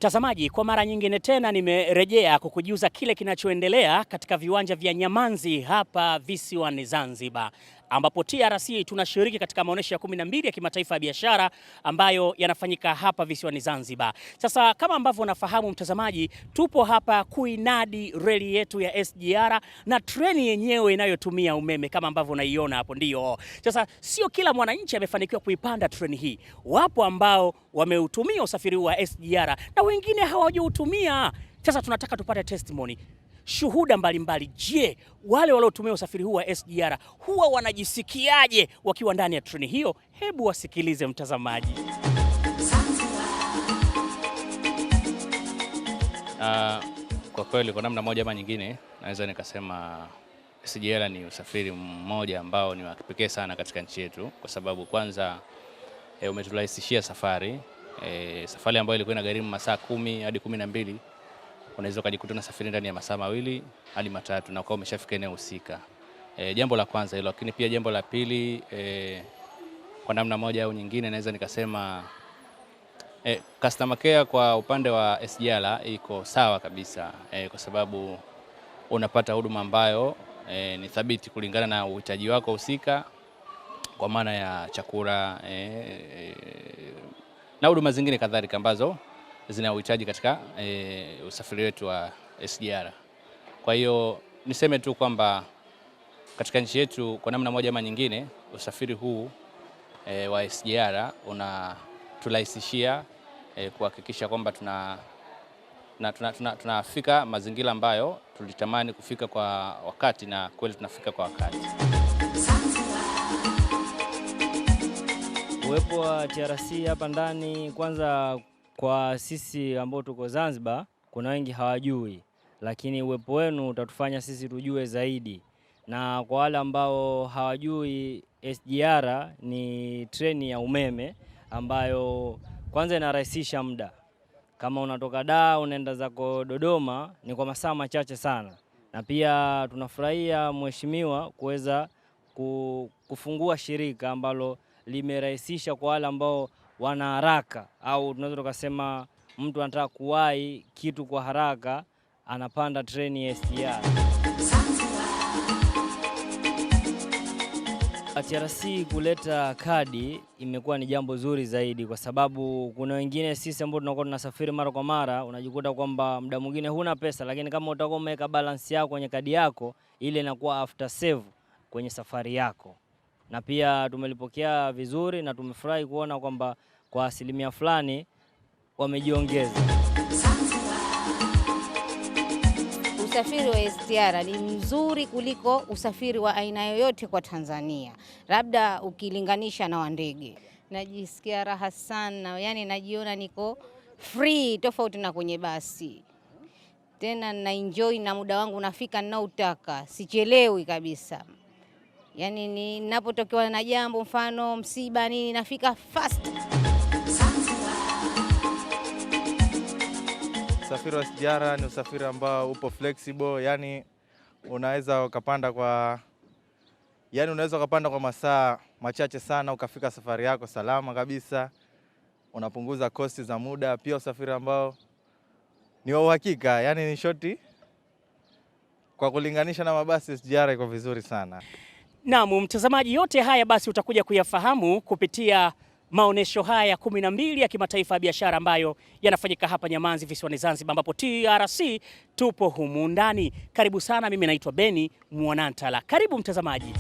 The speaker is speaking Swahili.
Mtazamaji, kwa mara nyingine tena nimerejea kukujuza kile kinachoendelea katika viwanja vya Nyamanzi hapa visiwani Zanzibar, ambapo TRC tunashiriki katika maonyesho ya 12 ya kimataifa ya biashara ambayo yanafanyika hapa visiwani Zanzibar. Sasa kama ambavyo unafahamu mtazamaji, tupo hapa kuinadi reli yetu ya SGR na treni yenyewe inayotumia umeme kama ambavyo unaiona hapo. Ndio. Sasa sio kila mwananchi amefanikiwa kuipanda treni hii. Wapo ambao wameutumia usafiri wa SGR na wengine hawajautumia. Sasa tunataka tupate testimony, shuhuda mbalimbali. Je, wale waliotumia usafiri huu wa SGR huwa wanajisikiaje wakiwa ndani ya treni hiyo? Hebu wasikilize mtazamaji. Kwa kweli kwa namna moja ama nyingine naweza nikasema SGR ni usafiri mmoja ambao ni wa kipekee sana katika nchi yetu, kwa sababu kwanza umeturahisishia safari. Safari ambayo ilikuwa inagharimu masaa 10 hadi 12 unaweza ukajikuta na safari ndani ya masaa 2 hadi 3 na ukao umeshafika eneo husika. Jambo la kwanza hilo, lakini pia jambo la pili, kwa namna moja au nyingine naweza nikasema customer care kwa upande wa SGR iko sawa kabisa, kwa sababu unapata huduma ambayo ni thabiti kulingana na uhitaji wako husika, kwa maana ya chakula na huduma zingine kadhalika ambazo zina uhitaji katika usafiri wetu wa SGR. Kwa hiyo niseme tu kwamba katika nchi yetu kwa namna moja ama nyingine usafiri huu wa SGR unaturahisishia kuhakikisha kwamba tunafika mazingira ambayo tulitamani kufika kwa wakati, na kweli tunafika kwa wakati. Uwepo wa TRC hapa ndani, kwanza kwa sisi ambao tuko Zanzibar, kuna wengi hawajui, lakini uwepo wenu utatufanya sisi tujue zaidi. Na kwa wale ambao hawajui, SGR ni treni ya umeme ambayo kwanza inarahisisha muda. Kama unatoka Dar unaenda zako Dodoma ni kwa masaa machache sana. Na pia tunafurahia mheshimiwa kuweza kufungua shirika ambalo limerahisisha kwa wale ambao wana haraka, au tunaweza tukasema mtu anataka kuwahi kitu kwa haraka, anapanda treni ya SGR. TRC kuleta kadi imekuwa ni jambo zuri zaidi, kwa sababu kuna wengine sisi ambao tunakuwa tunasafiri mara kwa mara, unajikuta kwamba muda mwingine huna pesa, lakini kama utakuwa umeweka balance yako kwenye kadi yako, ile inakuwa after save kwenye safari yako. Na pia tumelipokea vizuri na tumefurahi kuona kwamba kwa asilimia fulani wamejiongeza. Usafiri wa SGR ni mzuri kuliko usafiri wa aina yoyote kwa Tanzania, labda ukilinganisha na wa ndege. Najisikia raha sana, yani najiona niko free tofauti na kwenye basi. Tena na enjoy na muda wangu unafika ninaotaka, sichelewi kabisa. Yani ninapotokewa na jambo, mfano msiba nini, nafika fast. Usafiri wa SGR ni usafiri ambao upo flexible, yani unaweza ukapanda kwa masaa machache sana ukafika safari yako salama kabisa. Unapunguza kosti za muda, pia usafiri ambao ni wa uhakika, yani ni shoti. Kwa kulinganisha na mabasi, SGR iko vizuri sana. Naam, mtazamaji, yote haya basi utakuja kuyafahamu kupitia maonesho haya ya 12 ya kimataifa ya biashara ambayo yanafanyika hapa Nyamanzi visiwani Zanzibar, ambapo TRC tupo humu ndani. Karibu sana, mimi naitwa Beni Mwanantala. Karibu mtazamaji.